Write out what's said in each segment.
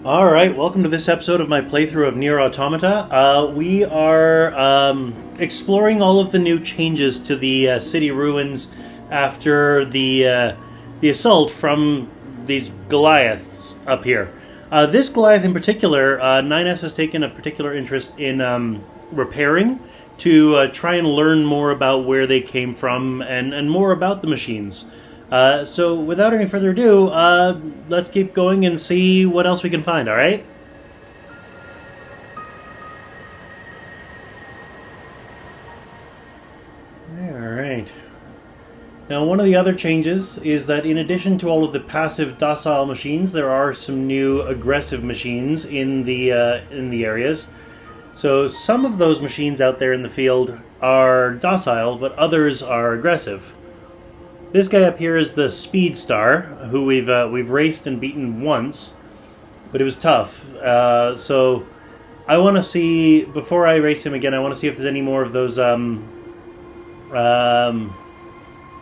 Alright, welcome to this episode of my playthrough of NieR Automata. We are exploring all of the new changes to the city ruins after the assault from these Goliaths up here. This Goliath in particular, NieS has taken a particular interest in repairing to try and learn more about where they came from and more about the machines. So without any further ado, let's keep going and see what else we can find, alright? Alright. Now one of the other changes is that in addition to all of the passive docile machines, there are some new aggressive machines in the areas. So some of those machines out there in the field are docile, but others are aggressive. This guy up here is the Speed Star, who we've raced and beaten once, but it was tough. So I want to see, before I race him again, I want to see if there's any more of those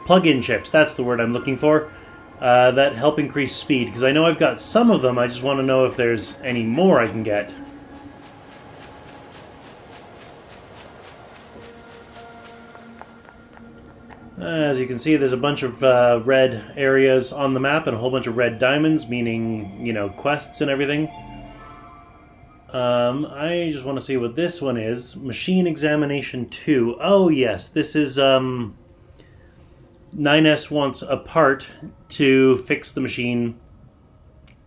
plug-in chips. That's the word I'm looking for. That help increase speed, because I know I've got some of them. I just want to know if there's any more I can get. As you can see, there's a bunch of red areas on the map and a whole bunch of red diamonds, meaning, you know, quests and everything. I just want to see what this one is. Machine Examination 2. Oh, yes, this is, NieS wants a part to fix the machine,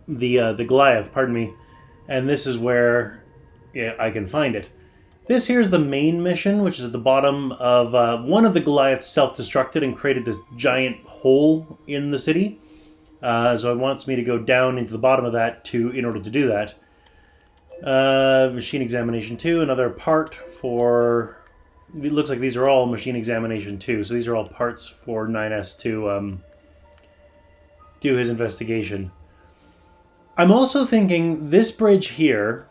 the Goliath, pardon me, and this is where I can find it. This here is the main mission, which is at the bottom of one of the Goliaths self-destructed and created this giant hole in the city. So it wants me to go down into the bottom of that in order to do that. Machine Examination 2, another part for... It looks like these are all Machine Examination 2, so these are all parts for NieS to do his investigation. I'm also thinking this bridge here...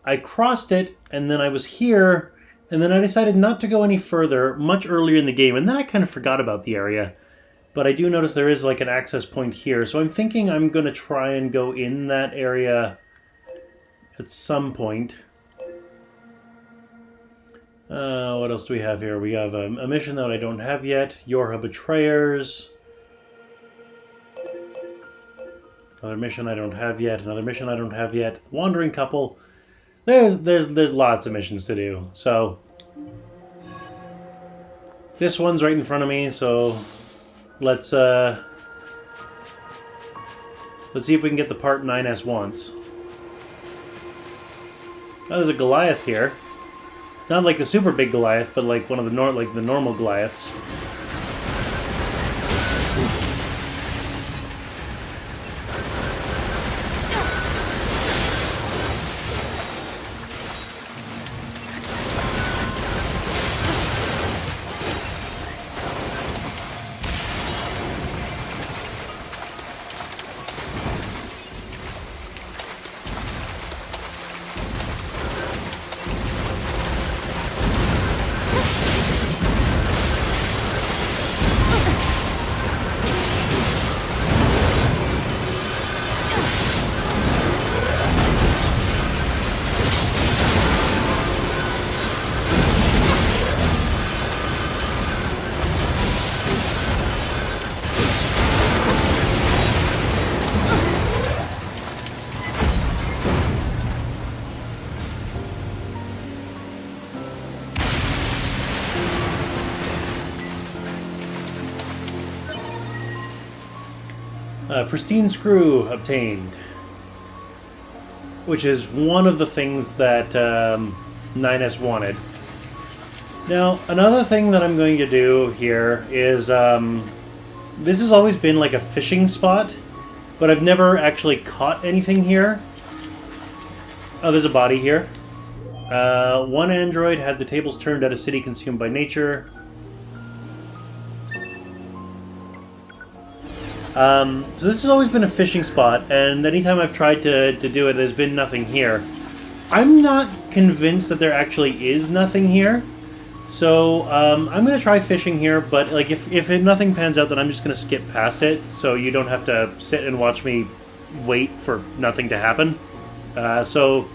I crossed it, and then I was here, and then I decided not to go any further much earlier in the game, and then I kind of forgot about the area. But I do notice there is like an access point here, so I'm thinking I'm going to try and go in that area at some point. What else do we have here? We have a mission that I don't have yet. Yorha Betrayers. Another mission I don't have yet. Another mission I don't have yet. Wandering Couple. There's lots of missions to do, so this one's right in front of me, so let's see if we can get the part NieS wants. Oh, there's a Goliath here. Not like the super big Goliath, but like one of the normal Goliaths. Pristine Screw obtained, which is one of the things that NieS wanted. Now, another thing that I'm going to do here is, this has always been like a fishing spot, but I've never actually caught anything here. Oh, there's a body here. One android had the tables turned at a city consumed by nature. So this has always been a fishing spot, and anytime I've tried to do it, there's been nothing here. I'm not convinced that there actually is nothing here, so I'm going to try fishing here, but like if nothing pans out, then I'm just going to skip past it, so you don't have to sit and watch me wait for nothing to happen. So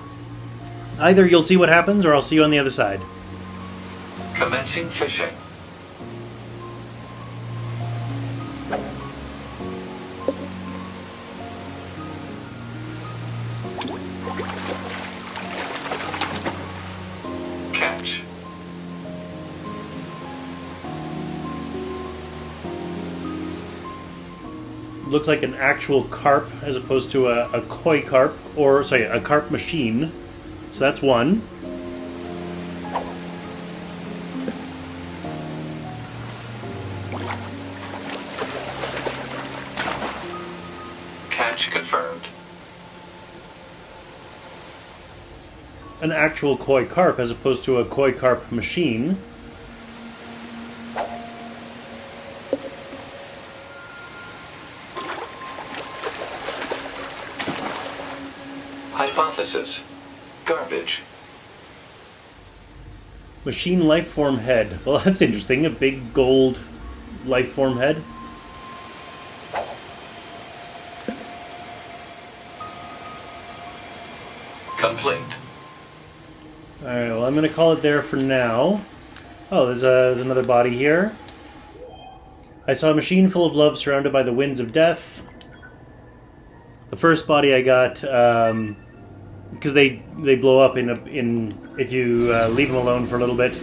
either you'll see what happens, or I'll see you on the other side. Commencing fishing. Catch. Looks like an actual carp as opposed to a koi carp, or sorry, a carp machine. So that's one. Catch confirmed. An actual koi carp as opposed to a koi carp machine. Hypothesis. Garbage. Machine lifeform head. Well, that's interesting. A big gold lifeform head. Complete. Alright, well, I'm going to call it there for now. Oh, there's another body here. I saw a machine full of love surrounded by the winds of death. The first body I got, because they blow up in if you leave them alone for a little bit.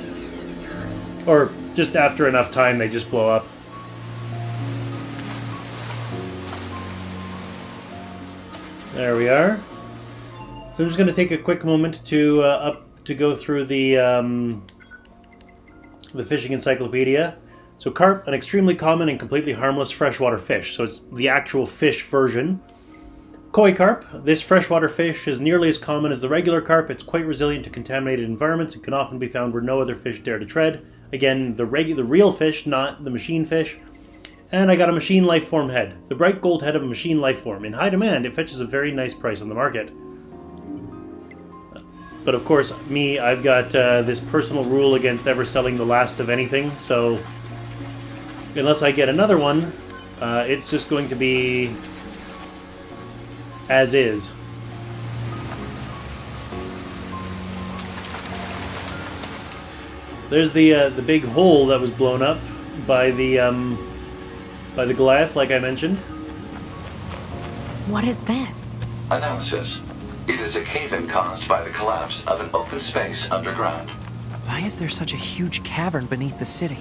Or just after enough time, they just blow up. There we are. So I'm just going to take a quick moment to go through the fishing encyclopedia. So carp, an extremely common and completely harmless freshwater fish. So it's the actual fish version. Koi carp, this freshwater fish is nearly as common as the regular carp. It's quite resilient to contaminated environments and can often be found where no other fish dare to tread. Again, the real fish, not the machine fish. And I got a machine lifeform head. The bright gold head of a machine lifeform. In high demand, it fetches a very nice price on the market. But of course, I've got this personal rule against ever selling the last of anything, so unless I get another one, it's just going to be as is. There's the big hole that was blown up by the Goliath, like I mentioned. What is this? Analysis. It is a cave-in caused by the collapse of an open space underground. Why is there such a huge cavern beneath the city?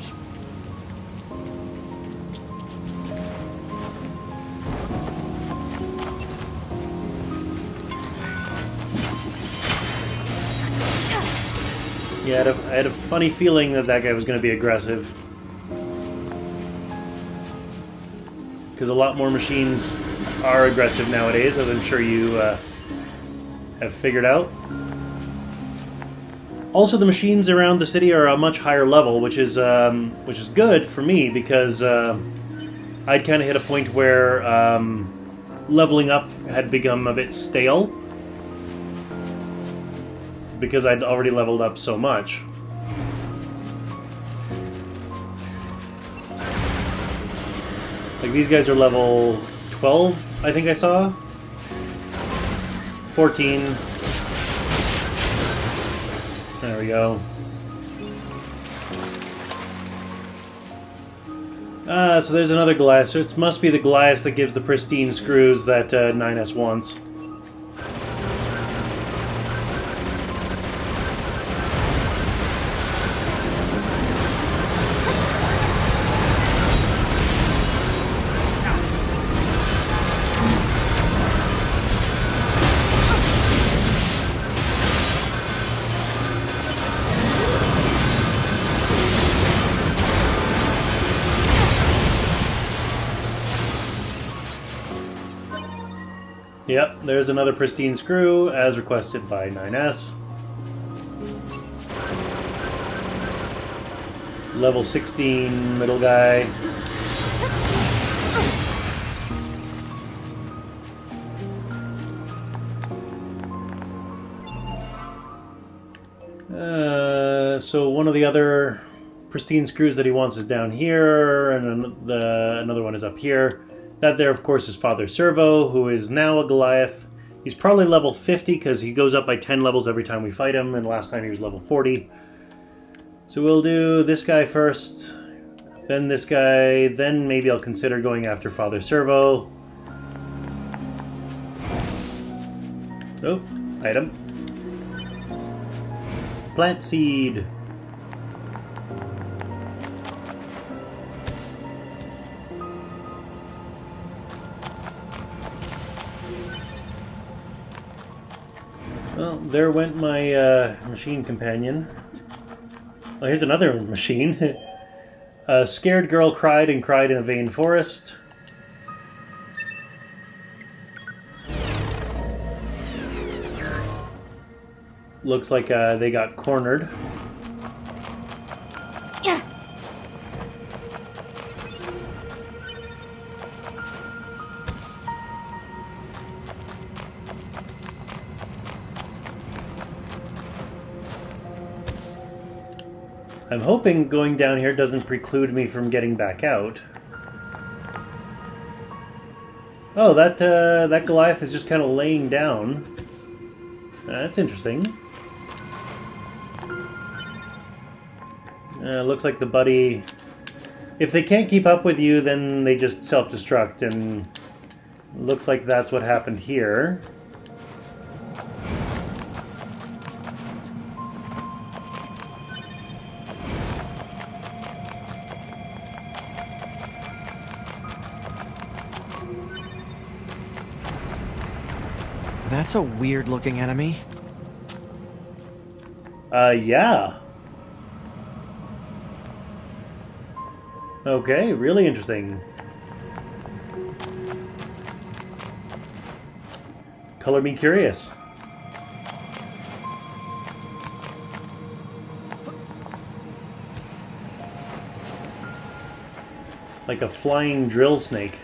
Yeah, I had a funny feeling that guy was going to be aggressive. Because a lot more machines are aggressive nowadays, as I'm sure you have figured out. Also, the machines around the city are a much higher level, which is good for me, because I'd kind of hit a point where leveling up had become a bit stale. Because I'd already leveled up so much. Like, these guys are level 12, I think I saw. 14. There we go. So there's another Goliath. So it must be the Goliath that gives the pristine screws that 9S wants. Yep, there's another pristine screw, as requested by 9S. Level 16 middle guy. So one of the other pristine screws that he wants is down here, and another one is up here. That there, of course, is Father Servo, who is now a Goliath. He's probably level 50 because he goes up by 10 levels every time we fight him, and last time he was level 40. So we'll do this guy first, then this guy, then maybe I'll consider going after Father Servo. Oh, item. Plant seed. Well, there went my machine companion. Oh, here's another machine. A scared girl cried and cried in a vain forest. Looks like they got cornered. Yeah. I'm hoping going down here doesn't preclude me from getting back out. Oh, that Goliath is just kind of laying down. That's interesting. Looks like the buddy... If they can't keep up with you, then they just self-destruct, and looks like that's what happened here. That's a weird-looking enemy. Yeah. Okay, really interesting. Color me curious. Like a flying drill snake.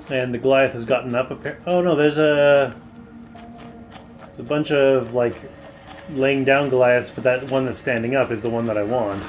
And the Goliath has gotten up. Oh no, there's a bunch of like laying down Goliaths, but that one that's standing up is the one that I want.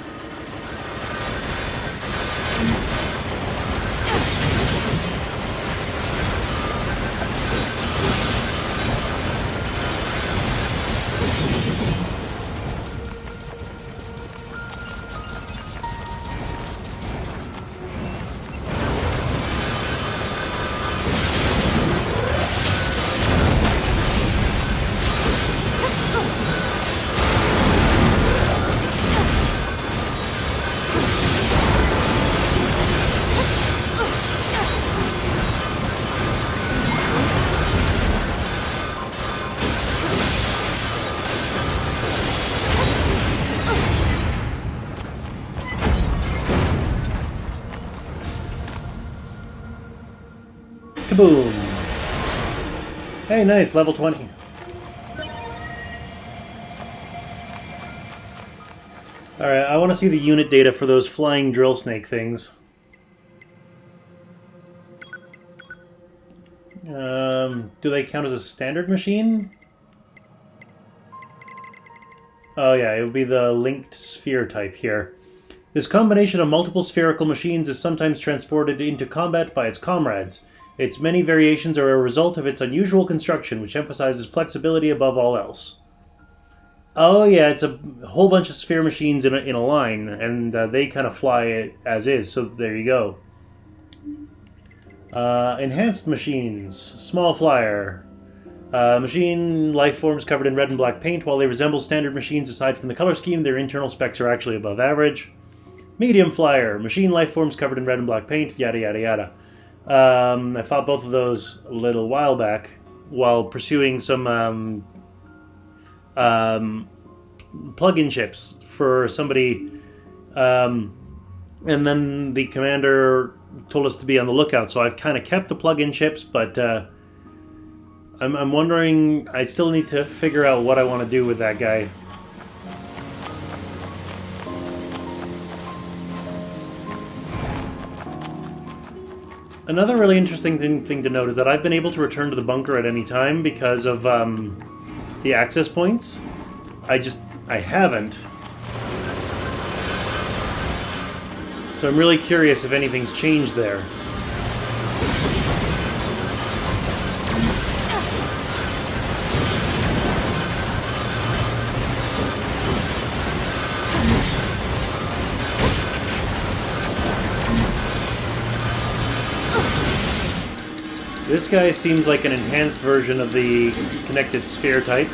Kaboom! Hey, nice, level 20. Alright, I want to see the unit data for those flying drill snake things. Do they count as a standard machine? Oh yeah, it would be the linked sphere type here. This combination of multiple spherical machines is sometimes transported into combat by its comrades. Its many variations are a result of its unusual construction, which emphasizes flexibility above all else. Oh yeah, it's a whole bunch of sphere machines in a line, and they kind of fly as is, so there you go. Enhanced machines. Small flyer. Machine life forms covered in red and black paint. While they resemble standard machines aside from the color scheme, their internal specs are actually above average. Medium flyer. Machine life forms covered in red and black paint. Yada yada yada. I fought both of those a little while back while pursuing some plug-in chips for somebody, and then the commander told us to be on the lookout, so I've kind of kept the plug-in chips, but I'm wondering, I still need to figure out what I want to do with that guy. Another really interesting thing to note is that I've been able to return to the bunker at any time because of the access points. I haven't. So I'm really curious if anything's changed there. This guy seems like an enhanced version of the connected sphere type.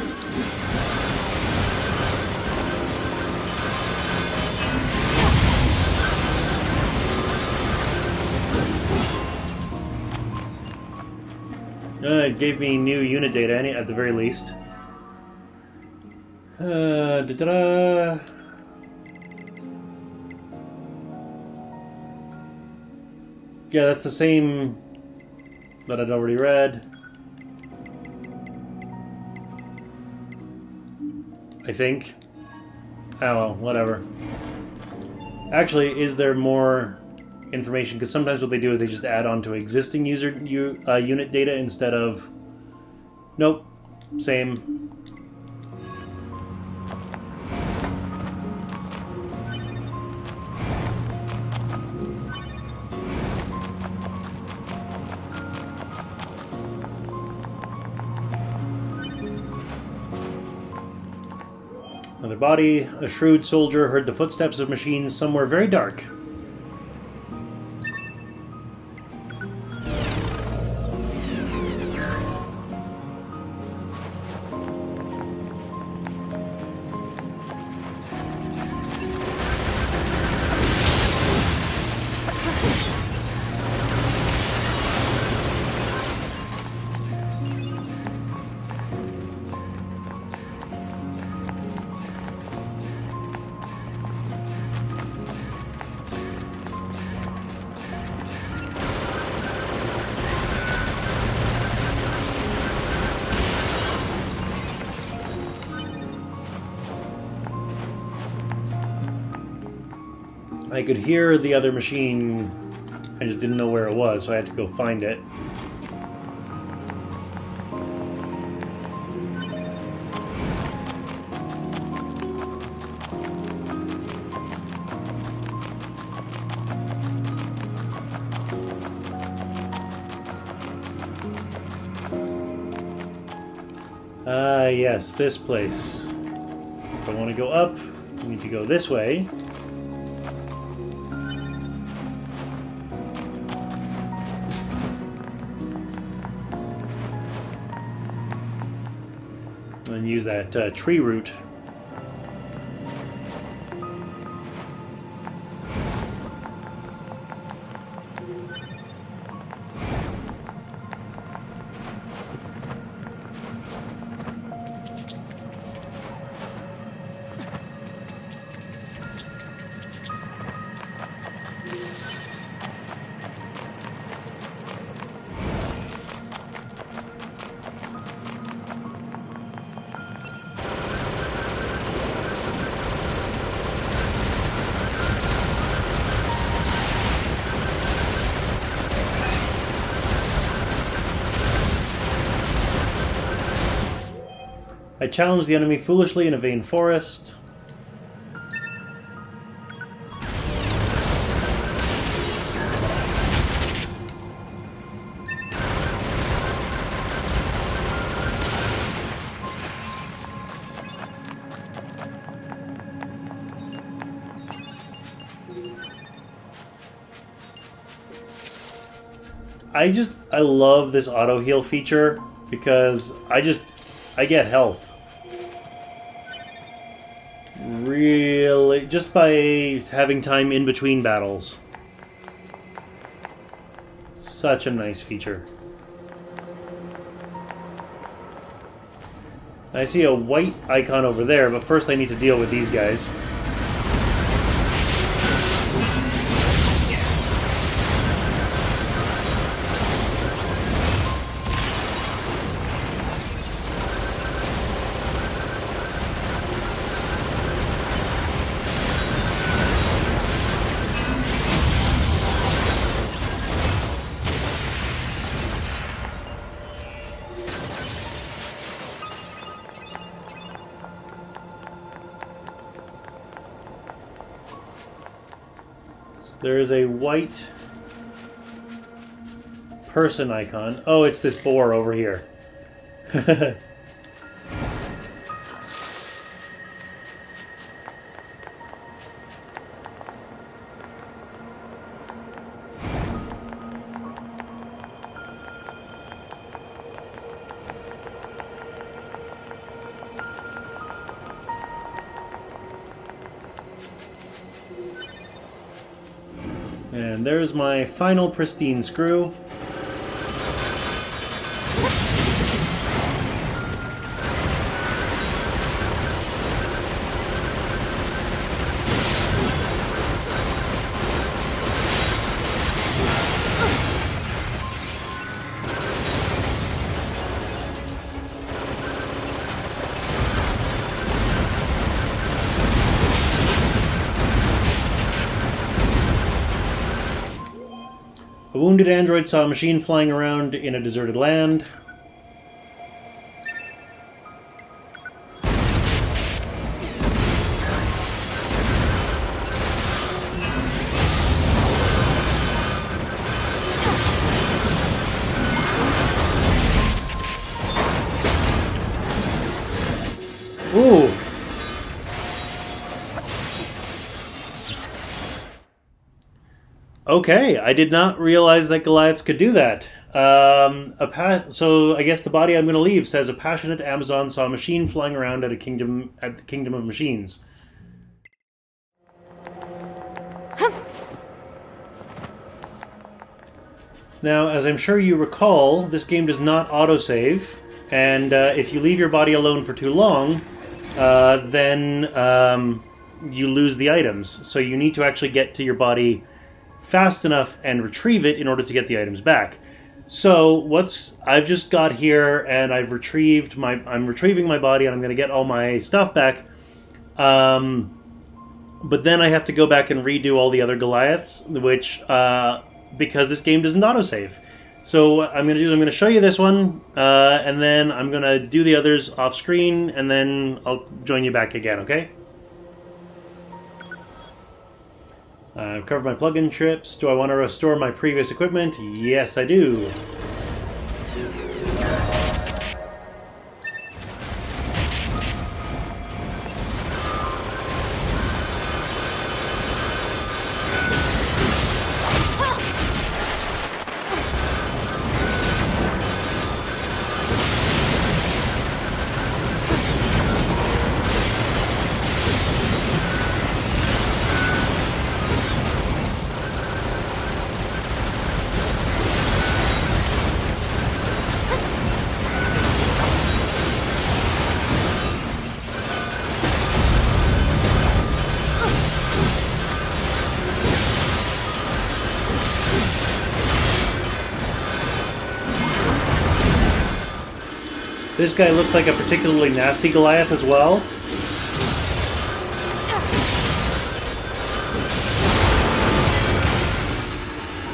It gave me new unit data at the very least. Da-da-da. Yeah, that's the same that I'd already read. I think. Oh, well, whatever. Actually, is there more information? Because sometimes what they do is they just add on to existing unit data instead of... Nope. Same. Another body. A shrewd soldier heard the footsteps of machines somewhere very dark. I could hear the other machine, I just didn't know where it was, so I had to go find it. Yes, this place. If I want to go up, I need to go this way. And use that tree root. I challenged the enemy foolishly in a vain forest. I love this auto heal feature because I get health. Really, just by having time in between battles. Such a nice feature. I see a white icon over there, but first I need to deal with these guys. There is a white person icon. Oh, it's this boar over here. And there's my final pristine screw. A wounded android saw a machine flying around in a deserted land. Ooh. Okay, I did not realize that Goliaths could do that. So I guess the body I'm going to leave says a passionate Amazon saw a machine flying around at the kingdom of machines. Now, as I'm sure you recall, this game does not autosave, and if you leave your body alone for too long, then you lose the items. So you need to actually get to your body fast enough and retrieve it in order to get the items back. So I've just got here and I'm retrieving my body and I'm going to get all my stuff back. But then I have to go back and redo all the other Goliaths, which because this game doesn't autosave. So what I'm going to show you this one, and then I'm going to do the others off screen, and then I'll join you back again. Okay? I've covered my plug-in trips. Do I want to restore my previous equipment? Yes, I do. This guy looks like a particularly nasty Goliath as well.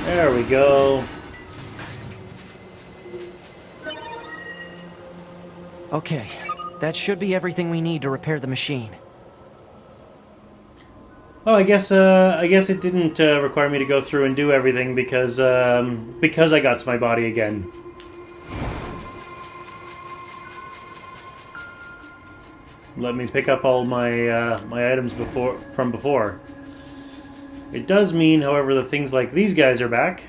There we go. Okay, that should be everything we need to repair the machine. Oh, I guess it didn't require me to go through and do everything because I got to my body again. Let me pick up all my my items from before. It does mean, however, that things like these guys are back.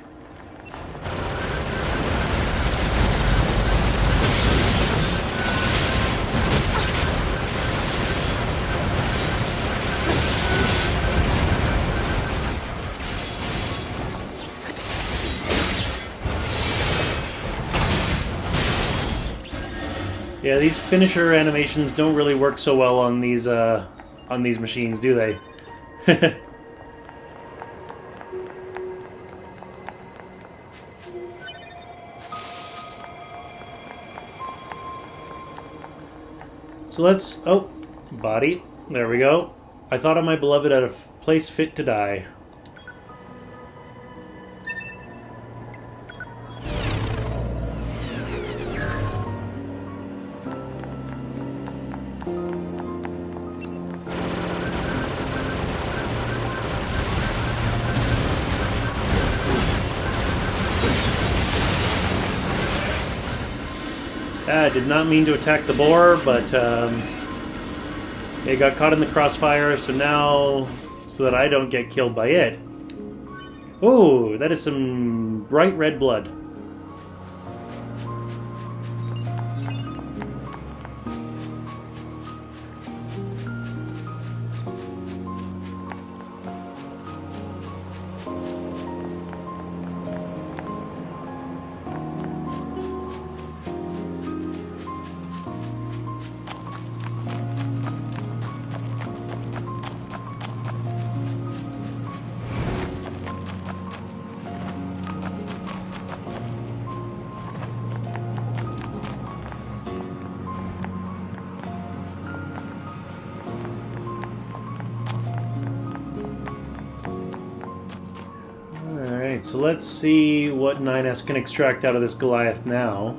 Yeah, these finisher animations don't really work so well on these machines, do they? So let's... Oh, body. There we go. I thought of my beloved at a place fit to die. I did not mean to attack the boar, but it got caught in the crossfire, so now, so that I don't get killed by it. Oh, that is some bright red blood. Alright, so let's see what 9S can extract out of this Goliath now.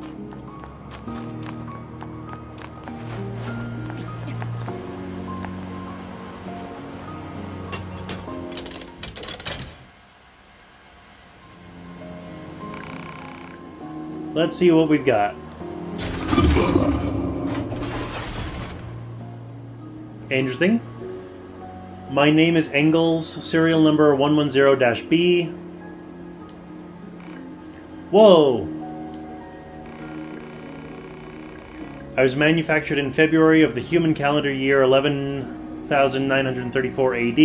Let's see what we've got. Interesting. My name is Engels, serial number 110-B. Whoa! I was manufactured in February of the human calendar year 11,934 AD.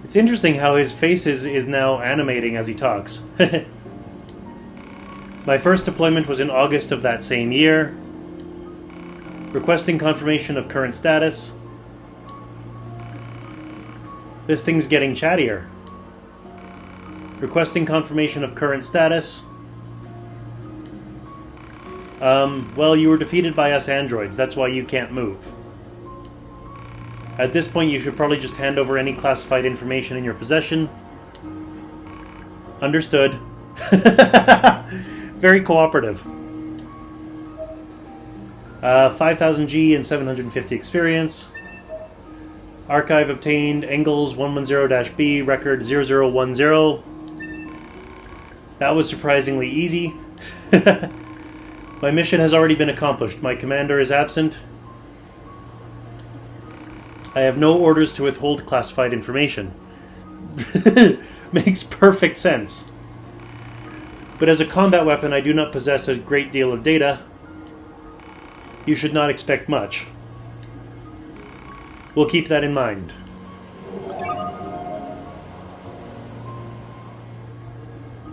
It's interesting how his face is now animating as he talks. My first deployment was in August of that same year. Requesting confirmation of current status. This thing's getting chattier. Requesting confirmation of current status. Well, you were defeated by us androids. That's why you can't move. At this point, you should probably just hand over any classified information in your possession. Understood. Very cooperative. 5,000 G and 750 experience. Archive obtained. Engels 110-B, record 0010. That was surprisingly easy. My mission has already been accomplished. My commander is absent. I have no orders to withhold classified information. Makes perfect sense. But as a combat weapon, I do not possess a great deal of data. You should not expect much. We'll keep that in mind.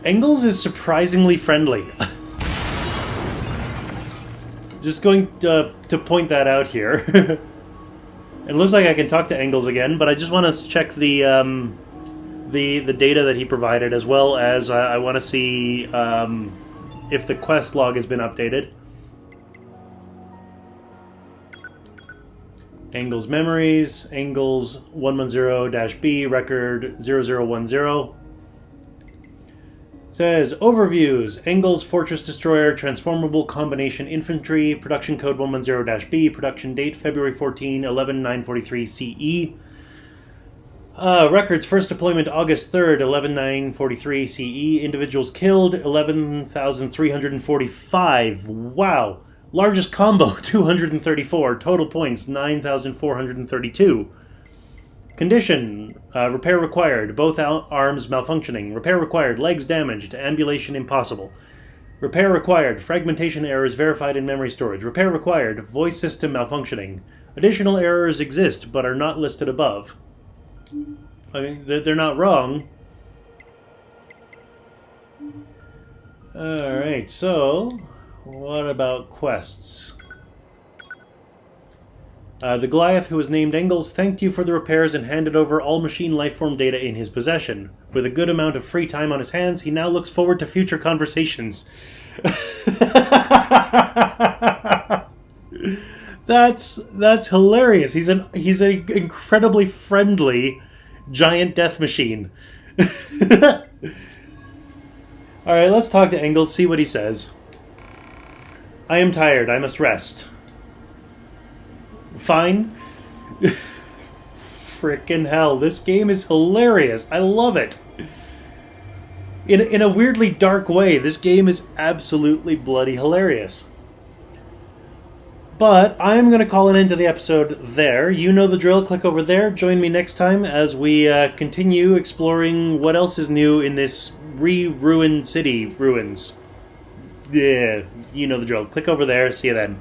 Engels is surprisingly friendly. Just going to point that out here. It looks like I can talk to Engels again, but I just want to check the data that he provided, as well as I want to see if the quest log has been updated. Engels memories, Engels 110-B, record 0010. Says, overviews, Engels Fortress Destroyer, Transformable Combination Infantry, production code 110-B, production date February 14, 11943 CE. Records, first deployment August 3rd, 11943 CE, individuals killed 11,345, wow. Largest combo, 234. Total points, 9,432. Condition, repair required. Both arms malfunctioning. Repair required. Legs damaged. Ambulation impossible. Repair required. Fragmentation errors verified in memory storage. Repair required. Voice system malfunctioning. Additional errors exist, but are not listed above. I mean, they're not wrong. Alright, so... what about quests? The Goliath, who was named Engels, thanked you for the repairs and handed over all machine lifeform data in his possession. With a good amount of free time on his hands, he now looks forward to future conversations. That's hilarious. He's an incredibly friendly giant death machine. Alright, let's talk to Engels, see what he says. I am tired. I must rest. Fine. Frickin' hell. This game is hilarious. I love it. In a weirdly dark way, this game is absolutely bloody hilarious. But I'm going to call an end to the episode there. You know the drill. Click over there. Join me next time as we continue exploring what else is new in this ruined city ruins. Yeah, you know the drill. Click over there. See you then.